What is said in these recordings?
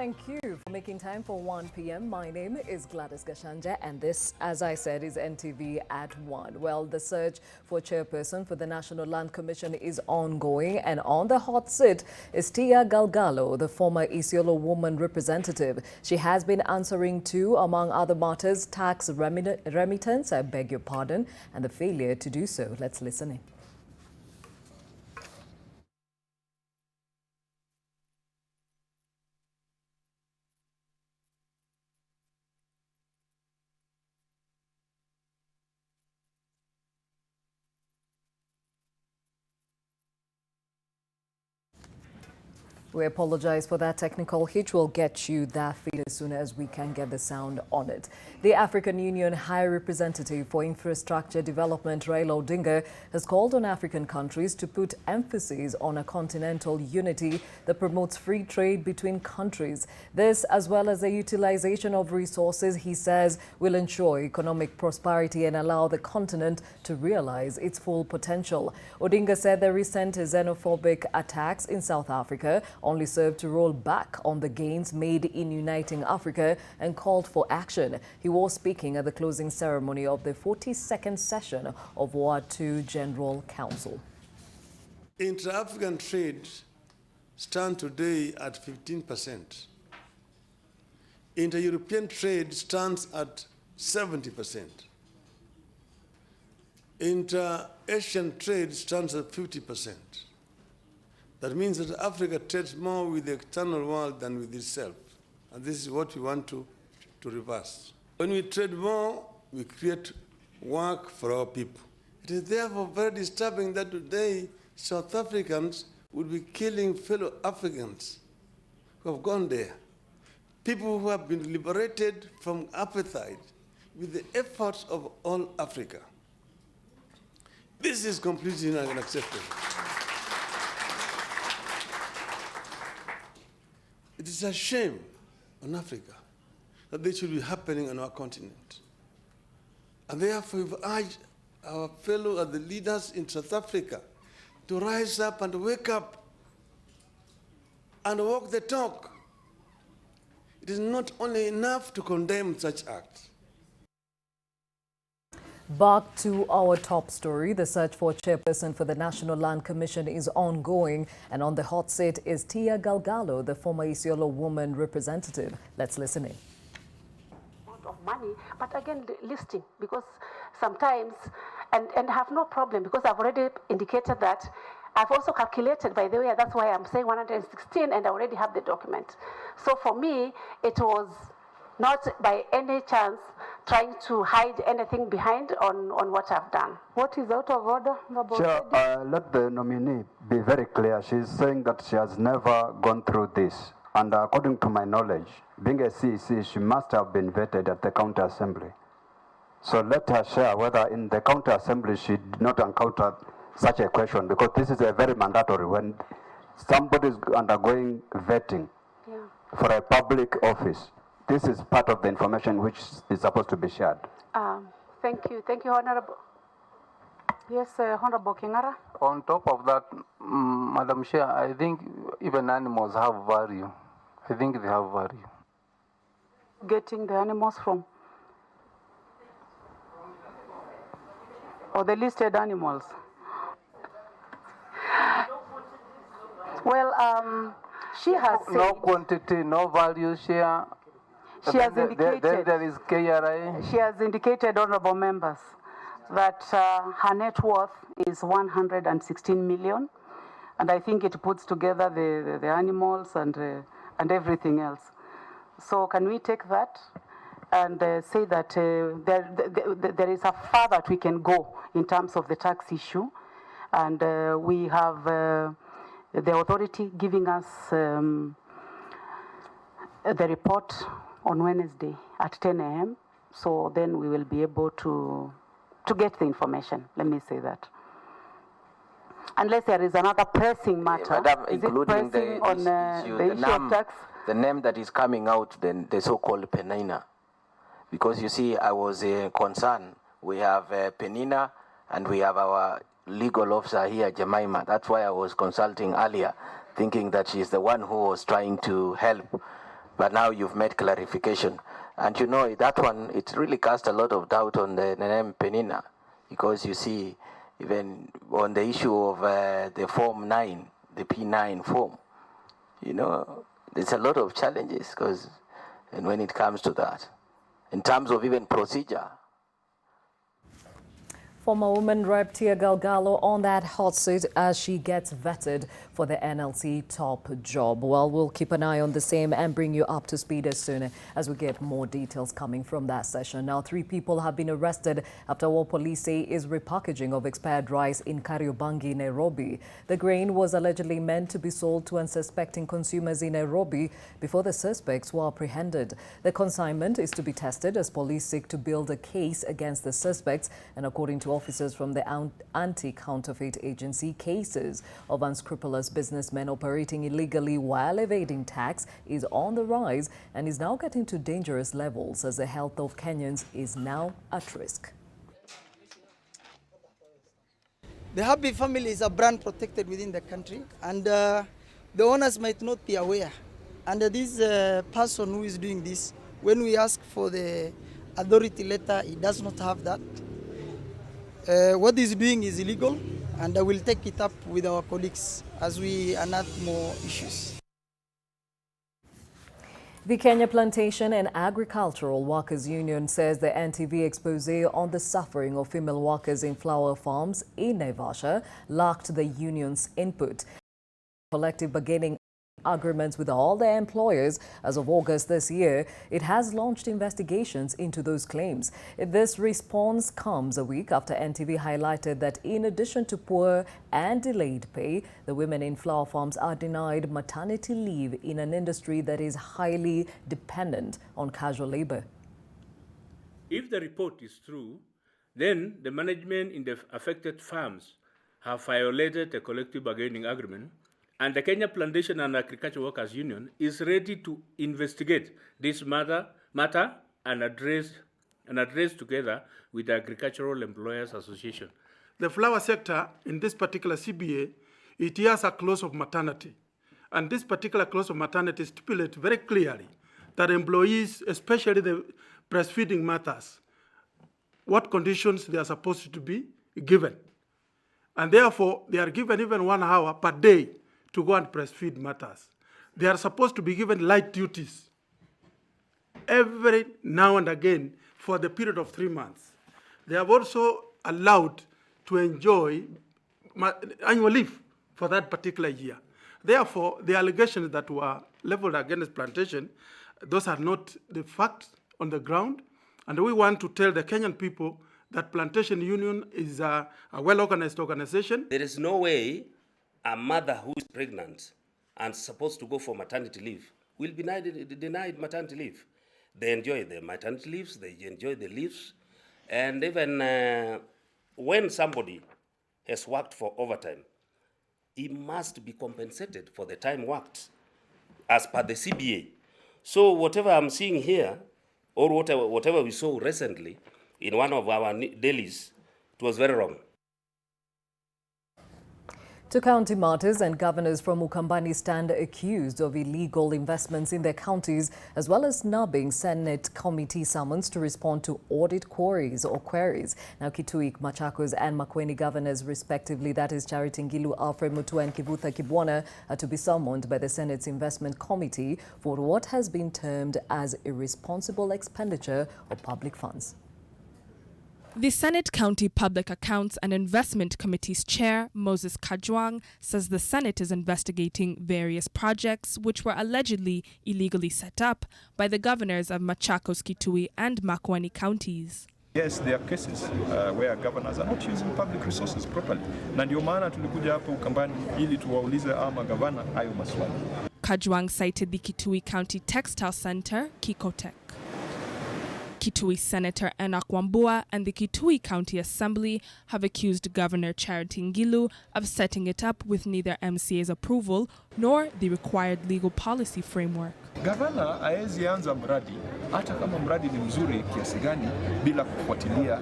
Thank you for making time for 1 p.m. My name is Gladys Gachanja, and this, as I said, is NTV at 1. Well, the search for chairperson for the National Land Commission is ongoing, and on the hot seat is Tia Galgalo, the former Isiolo woman representative. She has been answering to, among other matters, tax remittance, I beg your pardon, and the failure to do so. Let's listen in. We apologize for that technical hitch. We'll get you that feed as soon as we can get the sound on it. The African Union High Representative for Infrastructure Development, Raila Odinga, has called on African countries to put emphasis on a continental unity that promotes free trade between countries. This, as well as the utilization of resources, he says, will ensure economic prosperity and allow the continent to realize its full potential. Odinga said the recent xenophobic attacks in South Africa only served to roll back on the gains made in uniting Africa and called for action. He was speaking at the closing ceremony of the 42nd session of Ward 2 General Council. Intra-African trade stands today at 15%. Inter-European trade stands at 70%. Inter-Asian trade stands at 50%. That means that Africa trades more with the external world than with itself. And this is what we want to reverse. When we trade more, we create work for our people. It is therefore very disturbing that today South Africans would be killing fellow Africans who have gone there. People who have been liberated from apartheid with the efforts of all Africa. This is completely unacceptable. It is a shame on Africa that this should be happening on our continent. And therefore, we've urged our fellow the leaders in South Africa to rise up and wake up and walk the talk. It is not only enough to condemn such acts. Back to our top story. The search for chairperson for the National Land Commission is ongoing, and on the hot seat is Tia Galgalo, the former Isiolo woman representative. Let's listen in. Of money, but again, listing, because sometimes, and have no problem, because I've already indicated that. I've also calculated, by the way, that's why I'm saying 116, and I already have the document. So for me, it was not by any chance trying to hide anything behind on what I've done. What is out of order? Chair, let the nominee be very clear. She's saying that she has never gone through this. And according to my knowledge, being a CEC, she must have been vetted at the county assembly. So let her share whether in the county assembly she did not encounter such a question, because this is a very mandatory when somebody is undergoing vetting for a public office. This is part of the information which is supposed to be shared. Thank you, Honorable. Yes, Honorable Kingara. On top of that, Madam Chair, I think even animals have value. I think they have value. Getting the animals from? Or the listed animals? Well, she has said... No quantity, no value share. She has indicated... Then there is KRA. She has indicated, honorable members, that her net worth is 116 million. And I think it puts together the animals and everything else. So can we take that and say that there is a far that we can go in terms of the tax issue? And we have the authority giving us the report on Wednesday at 10 a.m. So then we will be able to get the information. Let me say that. Unless there is another pressing matter. Madam, is including it pressing on the issue of tax? The name that is coming out, then the so-called Penina. Because you see, I was concerned. We have Penina and we have our legal officer here, Jemima. That's why I was consulting earlier, thinking that she's the one who was trying to help. but now you've made clarification. And you know, that one, it really cast a lot of doubt on the name Penina, because you see, even on the issue of the Form 9, the P9 form, you know, there's a lot of challenges, and when it comes to that, in terms of even procedure. Former woman Rep Tia Galgalo on that hot seat as she gets vetted for the NLC top job. Well, we'll keep an eye on the same and bring you up to speed as soon as we get more details coming from that session. Now, 3 people have been arrested after what police say is repackaging of expired rice in Kariobangi, Nairobi. The grain was allegedly meant to be sold to unsuspecting consumers in Nairobi before the suspects were apprehended. The consignment is to be tested as police seek to build a case against the suspects, and according to officers from the anti-counterfeit agency, cases of unscrupulous businessmen operating illegally while evading tax is on the rise and is now getting to dangerous levels as the health of Kenyans is now at risk. The Happy Family is a brand protected within the country, and the owners might not be aware. And this person who is doing this, when we ask for the authority letter, he does not have that. What he's doing is illegal, and I will take it up with our colleagues as we unearth more issues. The Kenya Plantation and Agricultural Workers Union says the NTV expose on the suffering of female workers in flower farms in Naivasha lacked the union's input. Collective bargaining agreements with all their employers as of August this year, it has launched investigations into those claims. This response comes a week after NTV highlighted that in addition to poor and delayed pay, the women in flower farms are denied maternity leave in an industry that is highly dependent on casual labor. If the report is true, then the management in the affected farms have violated the collective bargaining agreement, and the Kenya Plantation and Agricultural Workers Union is ready to investigate this matter and address together with the Agricultural Employers Association. The flower sector in this particular CBA, it has a clause of maternity. And this particular clause of maternity stipulates very clearly that employees, especially the breastfeeding mothers, what conditions they are supposed to be given. And therefore, they are given even 1 hour per day to go and breastfeed mothers. They are supposed to be given light duties every now and again for the period of 3 months. They are also allowed to enjoy annual leave for that particular year. Therefore, the allegations that were leveled against Plantation, those are not the facts on the ground. And we want to tell the Kenyan people that Plantation Union is a well-organized organization. There is no way a mother who is pregnant and supposed to go for maternity leave will be denied maternity leave. They enjoy the maternity leaves, they enjoy the leaves, and even when somebody has worked for overtime, he must be compensated for the time worked as per the CBA. So whatever I'm seeing here, or whatever we saw recently in one of our dailies, it was very wrong. Two county martyrs and governors from Ukambani stand accused of illegal investments in their counties, as well as snubbing Senate committee summons to respond to audit queries. Now, Kitui, Machakos and Makueni governors, respectively, that is Charity Ngilu, Alfred Mutua and Kivutha Kibwana, are to be summoned by the Senate's Investment Committee for what has been termed as irresponsible expenditure of public funds. The Senate County Public Accounts and Investment Committee's chair, Moses Kajwang, says the Senate is investigating various projects which were allegedly illegally set up by the governors of Machakos, Kitui and Makueni counties. Yes, there are cases where governors are not using public resources properly. Na ndio maana tulikuja hapa Ukambani ili tuwaulize magavana hayo maswali. Kajwang cited the Kitui County Textile Center, Kikotech. Kitui Senator Enoch Wambua and the Kitui County Assembly have accused Governor Charity Ngilu of setting it up with neither MCA's approval nor the required legal policy framework. Gavana haezi anza mradi hata kama mradi ni mzuri kiasi gani bila kufuatilia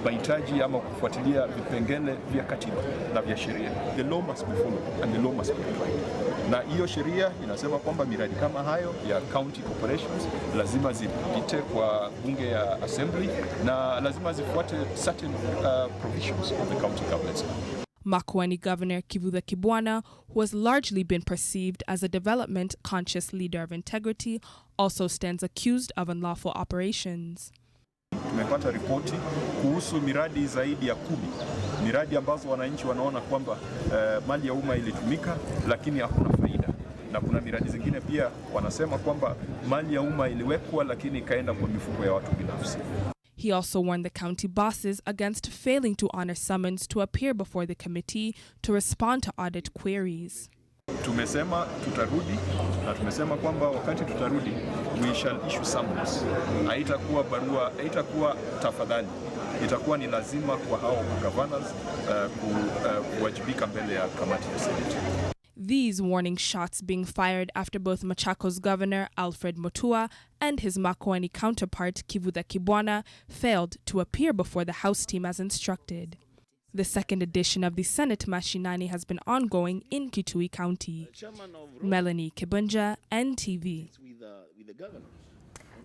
mahitaji ama kufuatilia vipengele vya katiba na vya sheria. The law must be followed and the law must be applied. Na hiyo sheria inasema kwamba miradi kama hayo ya county corporations lazima zipite kwa bunge ya assembly na lazima zifuate certain provisions of the county government. Makueni Governor Kivutha Kibwana, who has largely been perceived as a development-conscious leader of integrity, also stands accused of unlawful operations. Tumepata ripoti kuhusu miradi zaidi ya 10, miradi ambazo wananchi wanaona kwamba mali ya umma ilitumika lakini hakuna faida, na kuna miradi zingine pia wanasema kwamba mali ya umma iliwekwa lakini ikaenda kwa mifuko ya watu binafsi. He also warned the county bosses against failing to honor summons to appear before the committee to respond to audit queries. Tumesema tutarudi na tumesema kwamba wakati tutarudi we shall issue summons. Haitakuwa barua, haitakuwa tafadhali. Itakuwa ni lazima kwa hao governors kuwajibika mbele ya kamati ya Senate. These warning shots being fired after both Machakos Governor Alfred Mutua and his Makueni counterpart Kivutha Kibwana failed to appear before the House team as instructed. The second edition of the Senate Mashinani has been ongoing in Kitui County. Melanie Kibunja, NTV.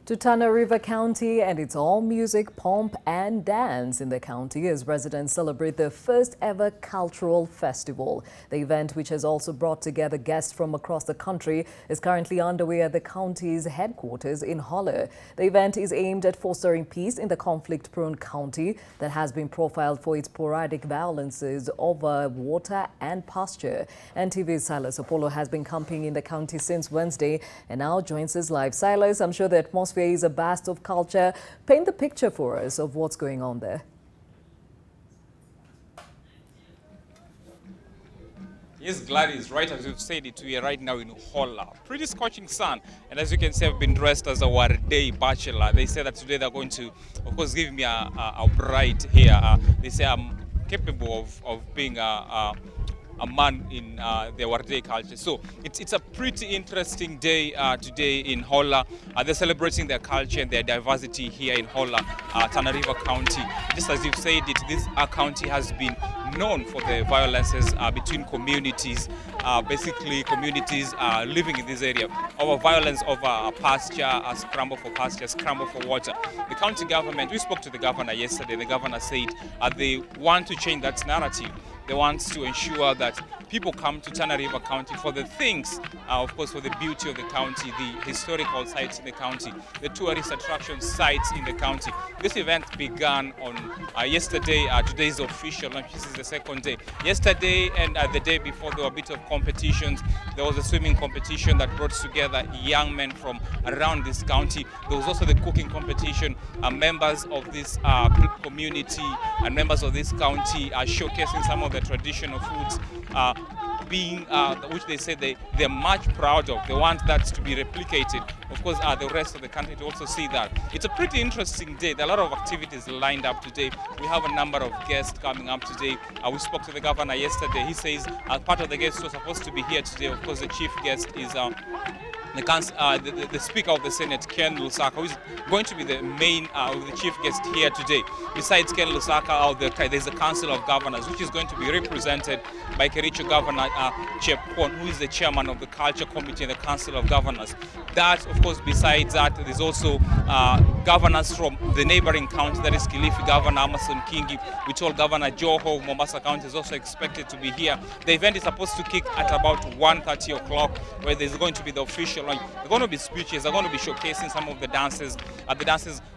To Tana River County, and it's all music, pomp and dance in the county as residents celebrate their first ever cultural festival. The event, which has also brought together guests from across the country, is currently underway at the county's headquarters in Holler. The event is aimed at fostering peace in the conflict-prone county that has been profiled for its sporadic violences over water and pasture. NTV's Silas Apollo has been camping in the county since Wednesday and now joins us live. Silas, I'm sure the atmosphere is a burst of culture. Paint the picture for us of what's going on there. Yes, Gladys, right as you've said it, we are right now in Holler. Pretty scorching sun, and as you can see, I've been dressed as a Warday bachelor. They say that today they're going to, of course, give me a bride here. They say I'm capable of being a man in the Warday culture. So it's a pretty interesting day today in Holler. They're celebrating their culture and their diversity here in Holler, Tana River County. Just as you've said it, this county has been known for the violences between communities, basically communities living in this area, over violence over pasture, a scramble for pasture, scramble for water. The county government, we spoke to the governor yesterday, the governor said they want to change that narrative. They want to ensure that people come to Tana River County for the things, of course, for the beauty of the county, the historical sites in the county, the tourist attraction sites in the county. This event began on yesterday. Today is official, and this is the second day. Yesterday and the day before, there were a bit of competitions. There was a swimming competition that brought together young men from around this county. There was also the cooking competition. Members of this community and members of this county are showcasing some of the traditional foods which they say they're much proud of. They want that to be replicated. Of course, the rest of the country to also see that. It's a pretty interesting day. There are a lot of activities lined up today. We have a number of guests coming up today. We spoke to the governor yesterday. He says part of the guests who are supposed to be here today, of course, the chief guest is the Speaker of the Senate, Ken Lusaka, who is going to be the main, the chief guest here today. Besides Ken Lusaka, there's the Council of Governors, which is going to be represented by Kericho Governor Chairperson, who is the chairman of the Culture Committee and the Council of Governors. That, of course, besides that, there's also governors from the neighboring county, that is Kilifi Governor Amason Kingi. We told Governor Joho, Mombasa County is also expected to be here. The event is supposed to kick at about 1:30 o'clock, where there's going to be the official launch. There are going to be speeches, they're going to be showcasing some of the dances,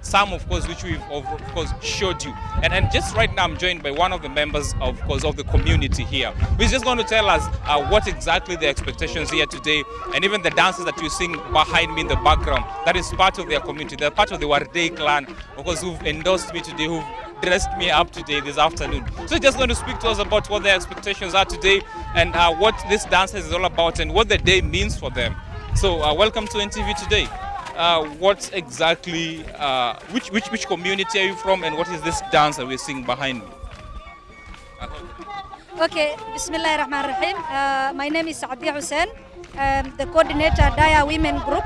some of course which we've of course showed you. And just right now I'm joined by one of the members of course of the community here, who's just going to tell us what exactly the expectations here today, and even the dances that you sing behind me in the background. That is part of their community. They're part of the Warday clan, of course, who've endorsed me today, who've dressed me up today this afternoon. So just going to speak to us about what their expectations are today and what this dance is all about and what the day means for them. So welcome to NTV today. what exactly, which community are you from, and what is this dance that we're seeing behind me? Okay, Bismillahirrahmanirrahim. My name is Sadia Hussein. I'm the coordinator Daya Women Group.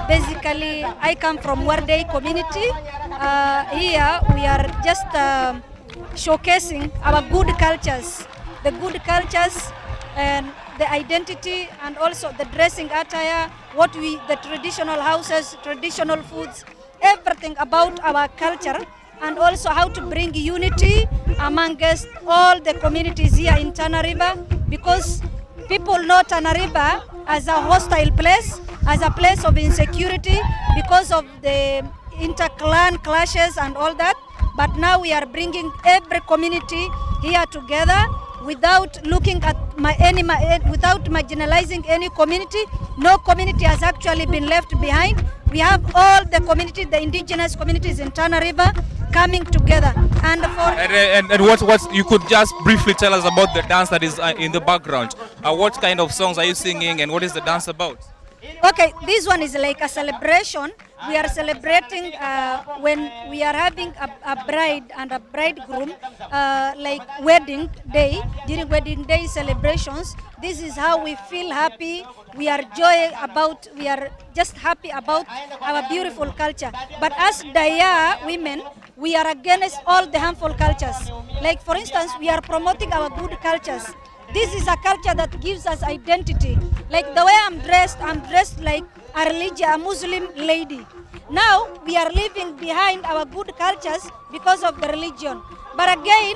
Basically, I come from Wardei community. Here we are just showcasing our good cultures, the good cultures and the identity, and also the dressing attire, the traditional houses, traditional foods, everything about our culture, and also how to bring unity amongst all the communities here in Tana River, because people know Tana River as a hostile place, as a place of insecurity because of the inter-clan clashes and all that. But now we are bringing every community here together without looking at without marginalizing any community. No community has actually been left behind. We have all the community, the indigenous communities in Tana River coming together. And what you could just briefly tell us about the dance that is in the background. What kind of songs are you singing, and what is the dance about? Okay, this one is like a celebration. We are celebrating when we are having a bride and a bridegroom, like wedding day. During wedding day celebrations, this is how we feel happy. We are just happy about our beautiful culture. But as Daya women, we are against all the harmful cultures. Like for instance, we are promoting our good cultures. This is a culture that gives us identity. Like the way I'm dressed like a Muslim lady. Now we are leaving behind our good cultures because of the religion. But again,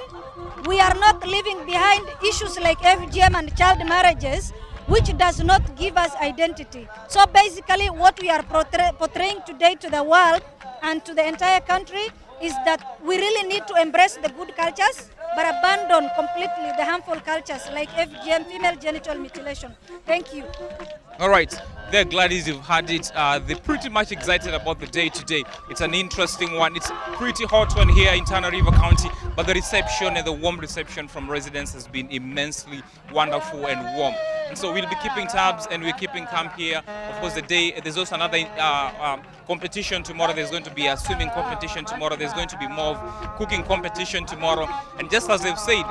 we are not leaving behind issues like FGM and child marriages, which does not give us identity. So basically what we are portraying today to the world and to the entire country is that we really need to embrace the good cultures, but abandon completely the harmful cultures like FGM, female genital mutilation. Thank you. All right, there, Gladys, you've had it. They're pretty much excited about the day today. It's an interesting one. It's pretty hot one here in Tana River County, but the reception and the warm reception from residents has been immensely wonderful and warm. And so we'll be keeping tabs and we're keeping camp here. Of course, there's also another competition tomorrow. There's going to be a swimming competition tomorrow. There's going to be more cooking competition tomorrow. And just as they've said,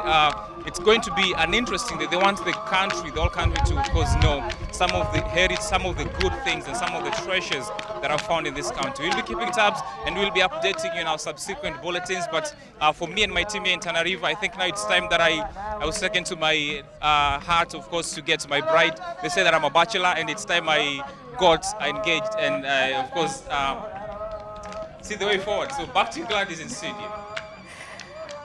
it's going to be an interesting day. They want the whole country to, of course, know some of the heritage, some of the good things, and some of the treasures that are found in this country. We'll be keeping tabs and we'll be updating you in our subsequent bulletins. But for me and my team here in Tana River, I think now it's time that I was taken to my heart, of course, to get my bride. They say that I'm a bachelor, and it's time I got engaged and, of course, see the way forward. So back to Gladys in studio.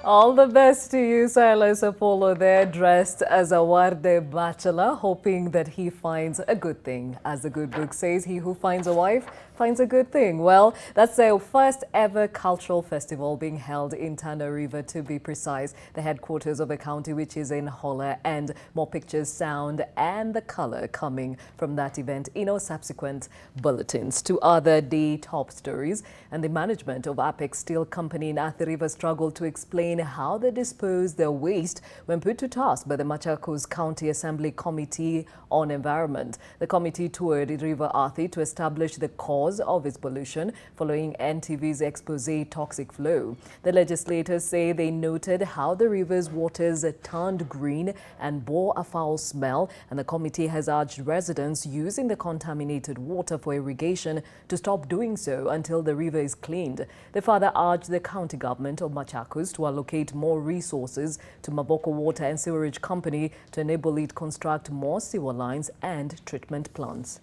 All the best to you, Silas Apollo there, dressed as a Warde bachelor, hoping that he finds a good thing. As the good book says, he who finds a wife finds a good thing. Well, that's the first ever cultural festival being held in Tana River, to be precise, the headquarters of the county, which is in Hola, and more pictures, sound and the color coming from that event in our subsequent bulletins. To other day top stories, and the management of Apex Steel Company in Athi River struggled to explain how they dispose their waste when put to task by the Machakos County Assembly Committee on Environment. The committee toured River Athi to establish the cause of its pollution following NTV's expose toxic flow. The legislators say they noted how the river's waters turned green and bore a foul smell, and the committee has urged residents using the contaminated water for irrigation to stop doing so until the river is cleaned. They further urged the county government of Machakos to allocate more resources to Maboko Water and Sewerage Company to enable it construct more sewer lines and treatment plants.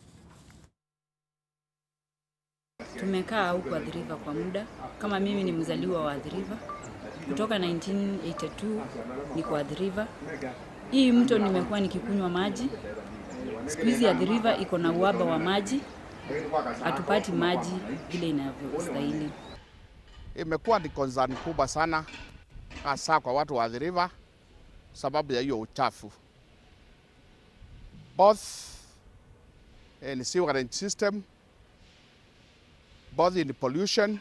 Tumekaa huku Athi River kwa muda. Kama mimi ni mzaliwa wa Athi River. Kutoka 1982 niko Athi River. Hii mto nimekuwa nikikunywa maji. Siku hizi Athi River iko na uhaba wa maji. Hatupati maji vile inavyostahili. Imekuwa ni concern kubwa sana hasa kwa watu wa Athi River sababu ya hiyo uchafu. Both in sewerage system, both in pollution,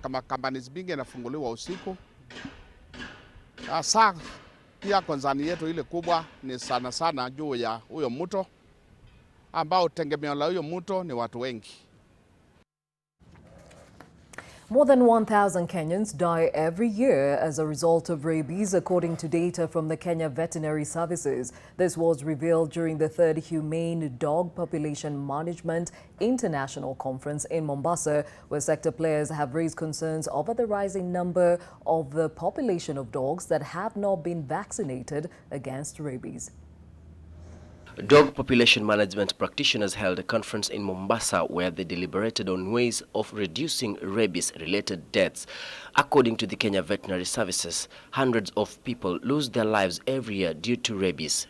kama companies bingi inafunguliwa usiku. Hasa pia concern yetu ile kubwa ni sana juu ya huyo mto ambao tegemeo la huyo mto ni watu wengi. More than 1,000 Kenyans die every year as a result of rabies, according to data from the Kenya Veterinary Services. This was revealed during the 3rd Humane Dog Population Management International Conference in Mombasa, where sector players have raised concerns over the rising number of the population of dogs that have not been vaccinated against rabies. Dog population management practitioners held a conference in Mombasa where they deliberated on ways of reducing rabies-related deaths. According to the Kenya Veterinary Services, hundreds of people lose their lives every year due to rabies.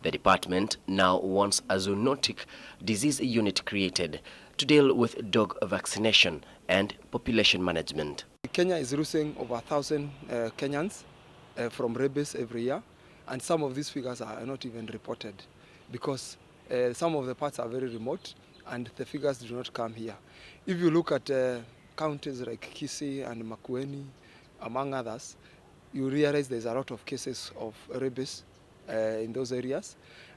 The department now wants a zoonotic disease unit created to deal with dog vaccination and population management. Kenya is losing over 1,000 Kenyans from rabies every year, and some of these figures are not even reported, because some of the parts are very remote and the figures do not come here. If you look at counties like Kisii and Makueni, among others, you realize there's a lot of cases of rabies in those areas.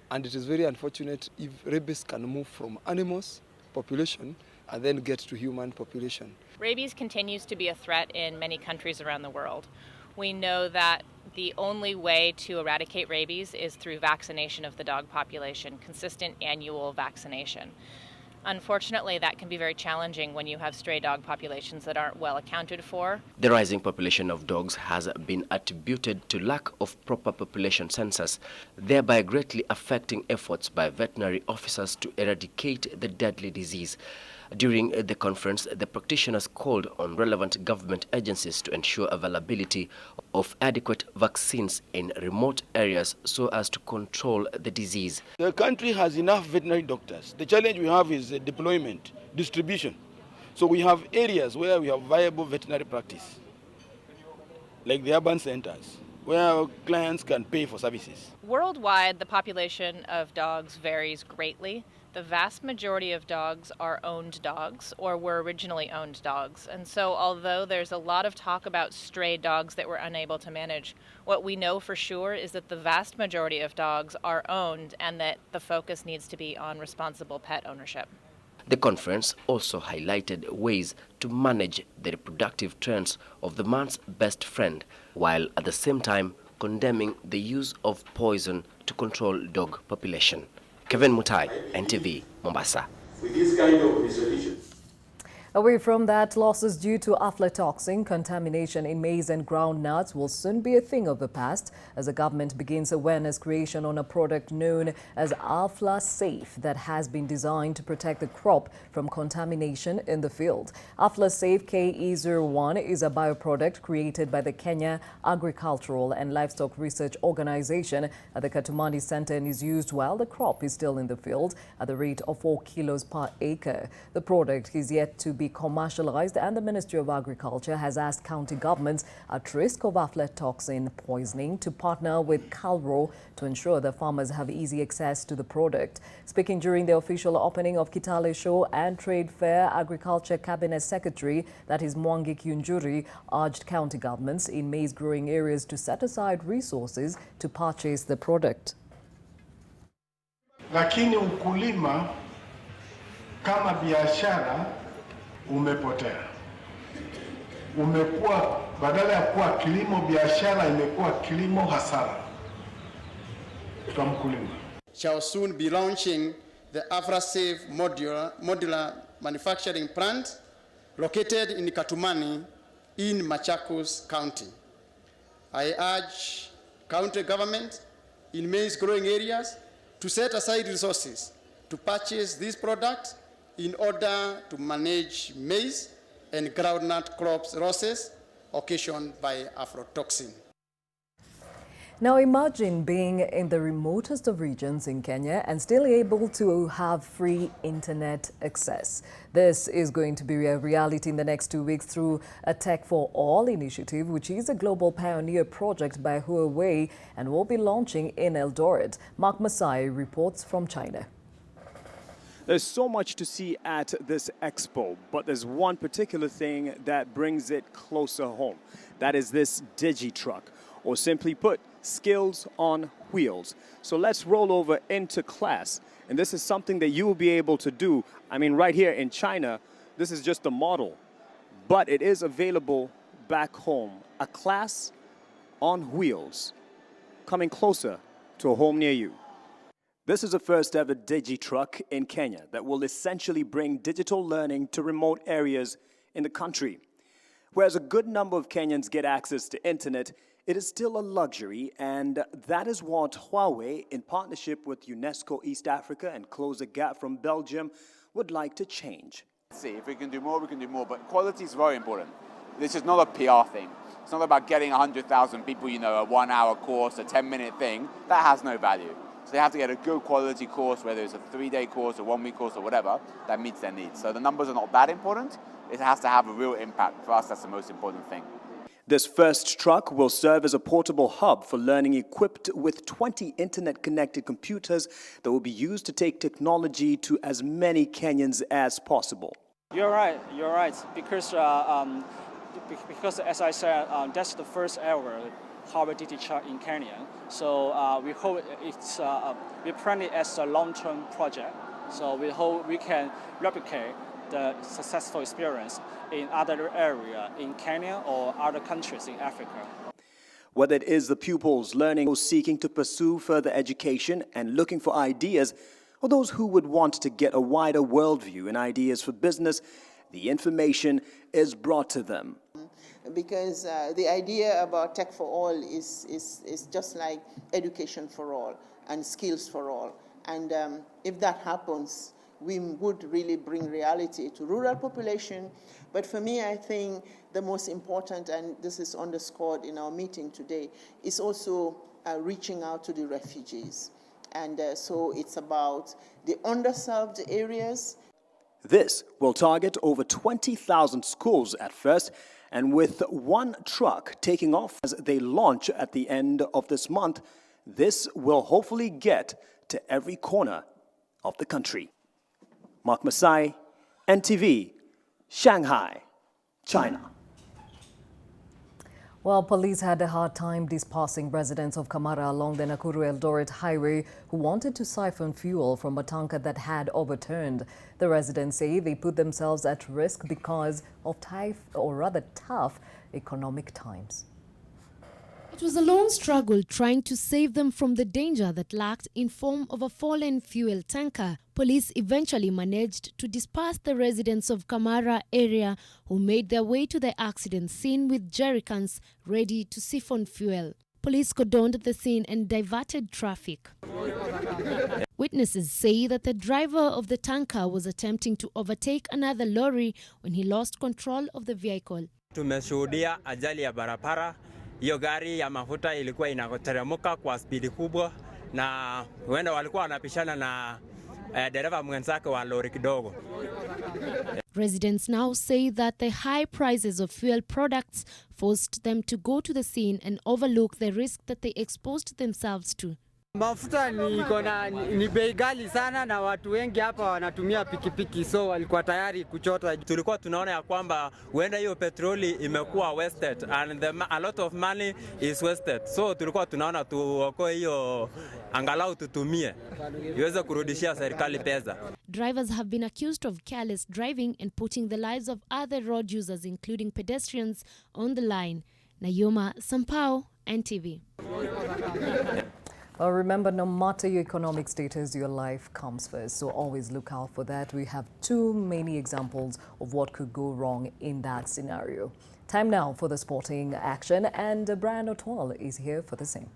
And it is very unfortunate if rabies can move from animals population and then get to human population. Rabies continues to be a threat in many countries around the world. We know that the only way to eradicate rabies is through vaccination of the dog population, consistent annual vaccination. Unfortunately, that can be very challenging when you have stray dog populations that aren't well accounted for. The rising population of dogs has been attributed to lack of proper population census, thereby greatly affecting efforts by veterinary officers to eradicate the deadly disease. During the conference, the practitioners called on relevant government agencies to ensure availability of adequate vaccines in remote areas so as to control the disease. The country has enough veterinary doctors. The challenge we have is deployment, distribution. So we have areas where we have viable veterinary practice, like the urban centers, where clients can pay for services. Worldwide, the population of dogs varies greatly. The vast majority of dogs are owned dogs or were originally owned dogs. And so although there's a lot of talk about stray dogs that we're unable to manage, what we know for sure is that the vast majority of dogs are owned and that the focus needs to be on responsible pet ownership. The conference also highlighted ways to manage the reproductive trends of the man's best friend, while at the same time condemning the use of poison to control dog population. Kevin Mutai, NTV, Mombasa. With this kind of distribution. Away from that, losses due to aflatoxin contamination in maize and groundnuts will soon be a thing of the past as the government begins awareness creation on a product known as Afla Safe that has been designed to protect the crop from contamination in the field. Afla Safe KE01 is a bioproduct created by the Kenya Agricultural and Livestock Research Organization at the Katumani Center and is used while the crop is still in the field at the rate of 4 kilos per acre. The product is yet to be commercialized, and the Ministry of Agriculture has asked county governments at risk of aflatoxin poisoning to partner with Calro to ensure that farmers have easy access to the product. Speaking during the official opening of Kitale Show and Trade Fair, Agriculture Cabinet Secretary, that is Mwangi Kiunjuri, urged county governments in maize-growing areas to set aside resources to purchase the product. Lakini ukulima kama biashara umepotea. Umekuwa badala ya kuwa kilimo biashara imekuwa kilimo hasara kwa mkulima. Shall soon be launching the AfraSafe modular manufacturing plant located in Katumani in Machakos County. I urge county government in maize growing areas to set aside resources to purchase this product in order to manage maize and groundnut crops losses occasioned by aflatoxin. Now imagine being in the remotest of regions in Kenya and still able to have free internet access. This is going to be a reality in the next 2 weeks through a Tech for All initiative, which is a global pioneer project by Huawei and will be launching in Eldoret. Mark Masai reports from China. There's so much to see at this expo, but there's one particular thing that brings it closer home. That is this DigiTruck, or simply put, skills on wheels. So let's roll over into class. And this is something that you will be able to do. I mean, right here in China, this is just a model. but it is available back home. A class on wheels, coming closer to a home near you. This is the first ever DigiTruck in Kenya that will essentially bring digital learning to remote areas in the country. Whereas a good number of Kenyans get access to internet, it is still a luxury, and that is what Huawei, in partnership with UNESCO East Africa and Close the Gap from Belgium, would like to change. See, if we can do more, we can do more, but quality is very important. This is not a PR thing. It's not about getting 100,000 people, you know, a 1 hour course, a 10-minute thing. That has no value. So they have to get a good quality course, whether it's a 3-day course, a 1-week course, or whatever, that meets their needs. So the numbers are not that important. It has to have a real impact. For us, that's the most important thing. This first truck will serve as a portable hub for learning, equipped with 20 internet-connected computers that will be used to take technology to as many Kenyans as possible. You're right, because as I said, that's the first ever Huawei DigiTruck in Kenya. So we hope we plan it as a long-term project. So we hope we can replicate the successful experience in other areas in Kenya or other countries in Africa. Whether it is the pupils learning or seeking to pursue further education and looking for ideas, or those who would want to get a wider worldview and ideas for business, the information is brought to them. Because the idea about tech for all is just like education for all and skills for all. And if that happens, we would really bring reality to rural population. But for me, I think the most important, and this is underscored in our meeting today, is also reaching out to the refugees. And so it's about the underserved areas. This will target over 20,000 schools at first, and with one truck taking off as they launch at the end of this month, this will hopefully get to every corner of the country. Mark Masai, NTV, Shanghai, China. Well, police had a hard time dispersing residents of Kamara along the Nakuru-Eldoret highway who wanted to siphon fuel from a tanker that had overturned. The residents say they put themselves at risk because of tough economic times. It was a long struggle trying to save them from the danger that lurked in form of a fallen fuel tanker. Police eventually managed to disperse the residents of Kamara area who made their way to the accident scene with jerrycans ready to siphon fuel. Police cordoned the scene and diverted traffic. Witnesses say that the driver of the tanker was attempting to overtake another lorry when he lost control of the vehicle. Tumeshuhudia ajali ya barabara. Hiyo gari ya mafuta ilikuwa inateremka kwa spidi kubwa na huenda walikuwa wanapishana na dereva mwenzake wa lori kidogo. Residents now say that the high prices of fuel products forced them to go to the scene and overlook the risk that they exposed themselves to. Mafuta ni bei ghali sana na watu wengi hapa wanatumia pikipiki, so walikuwa tayari kuchota. Tulikuwa tunaona ya kwamba huenda hiyo petroli imekuwa wasted and a lot of money is wasted. So tulikuwa tunaona tuokoe hiyo angalau tutumie iweze kurudishia serikali pesa. Drivers have been accused of careless driving and putting the lives of other road users, including pedestrians, on the line. Nayoma Sampao, NTV. Well, remember, no matter your economic status, your life comes first. So always look out for that. We have too many examples of what could go wrong in that scenario. Time now for the sporting action, and Brian Otwal is here for the same.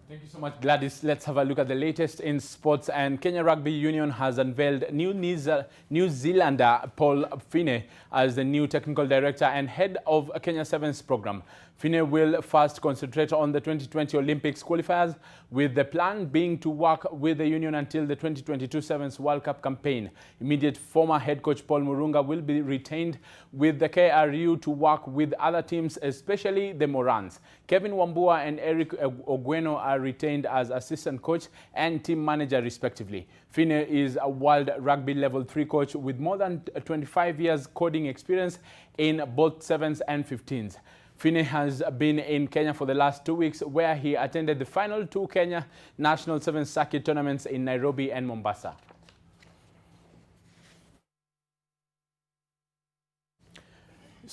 Thank you so much, Gladys. Let's have a look at the latest in sports. And Kenya Rugby Union has unveiled New Zealander Paul Finney as the new technical director and head of Kenya Sevens program. Finney will first concentrate on the 2020 Olympics qualifiers, with the plan being to work with the union until the 2022 Sevens World Cup campaign. Immediate former head coach Paul Murunga will be retained with the KRU to work with other teams, especially the Morans. Kevin Wambua and Eric Ogweno are retained as assistant coach and team manager respectively. Finney is a World Rugby Level 3 coach with more than 25 years coding experience in both sevens and 15s. Finney has been in Kenya for the last 2 weeks, where he attended the final 2 Kenya National Sevens Circuit tournaments in Nairobi and Mombasa.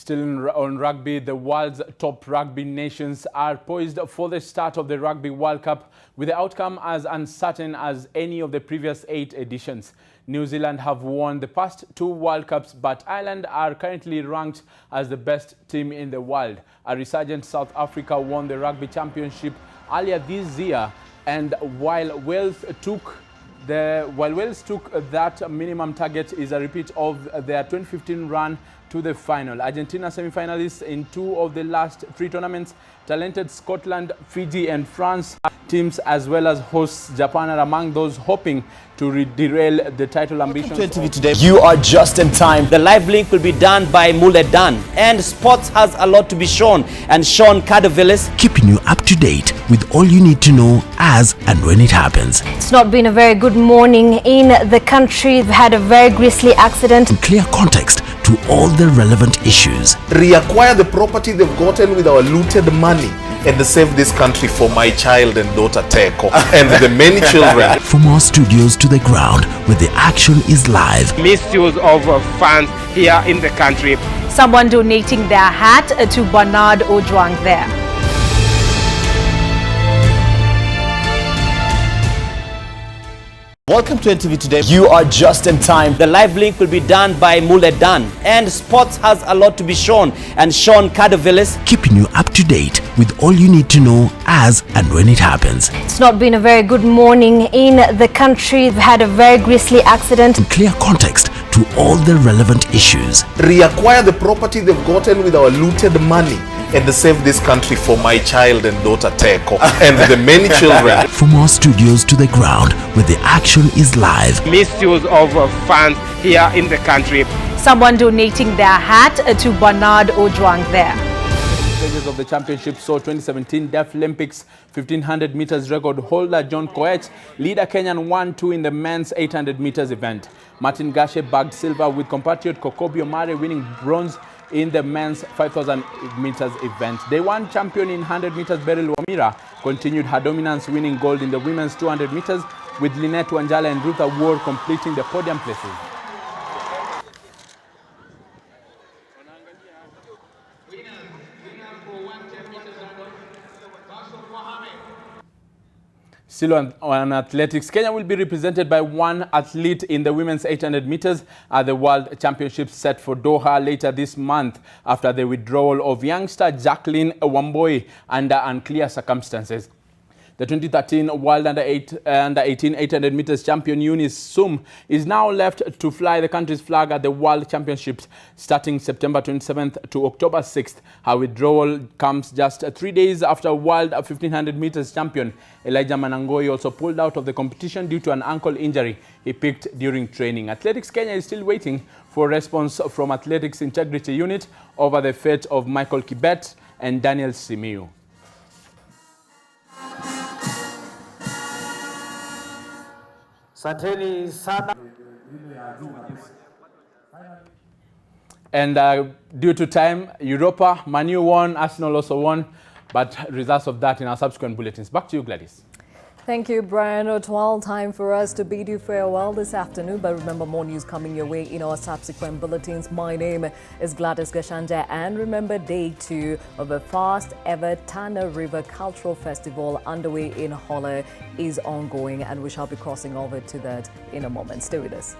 Still on rugby, the world's top rugby nations are poised for the start of the Rugby World Cup, with the outcome as uncertain as any of the previous 8 editions. New Zealand have won the past 2 World Cups, but Ireland are currently ranked as the best team in the world. A resurgent South Africa won the Rugby Championship earlier this year, and while Wales took that minimum target, is a repeat of their 2015 run to the final. Argentina semi-finalists in 2 of the last 3 tournaments, talented Scotland, Fiji and France teams, as well as hosts Japan, are among those hoping to derail the title ambitions. Welcome to NTV today. You are just in time. The live link will be done by Muledan, and sports has a lot to be shown. And Sean Cardovillis keeping you up to date with all you need to know as and when it happens. It's not been a very good morning in the country. We've had a very grisly accident. In clear context to all the relevant issues. Reacquire the property they've gotten with our looted money and save this country for my child and daughter Teko and the many children. From our studios to the ground where the action is live. Misuse of funds here in the country. Someone donating their hat to Bernard Ojwang there. Welcome to NTV today. You are just in time. The live link will be done by Muledan, and sports has a lot to be shown. And Sean Cardovillis keeping you up to date with all you need to know as and when it happens. It's not been a very good morning in the country. We've had a very grisly accident. In clear context to all the relevant issues. Reacquire the property they've gotten with our looted money and save this country for my child and daughter Teko and the many children. From our studios to the ground where the action is live. Misuse of funds here in the country. Someone donating their hat to Bernard Ojwang there. Stages of the championship saw 2017 Deaf Olympics 1500 meters record holder John Koech lead a Kenyan 1-2 in the men's 800 meters event. Martin Gashe bagged silver, with compatriot Kokobi Omare winning bronze in the men's 5,000 meters event. The one champion in 100 meters, Beryl Wamira, continued her dominance, winning gold in the women's 200 meters, with Lynette Wanjala and Ruth Award completing the podium places. Still on athletics, Kenya will be represented by 1 athlete in the women's 800 meters at the World Championships set for Doha later this month, after the withdrawal of youngster Jacqueline Wamboi under unclear circumstances. The 2013 World Under-18 800 meters champion Eunice Sum is now left to fly the country's flag at the World Championships starting September 27th to October 6th. Her withdrawal comes just 3 days after World 1500 meters champion Elijah Manangoi also pulled out of the competition due to an ankle injury he picked during training. Athletics Kenya is still waiting for a response from Athletics Integrity Unit over the fate of Michael Kibet and Daniel Simiu. And due to time, Europa, Man U won, Arsenal also won, but results of that in our subsequent bulletins. Back to you, Gladys. Thank you, Brian Otwal. Time for us to bid you farewell this afternoon, but remember, more news coming your way in our subsequent bulletins. My name is Gladys Gachanja, and remember, day 2 of the first ever Tana River Cultural Festival underway in Holler is ongoing, and we shall be crossing over to that in a moment. Stay with us.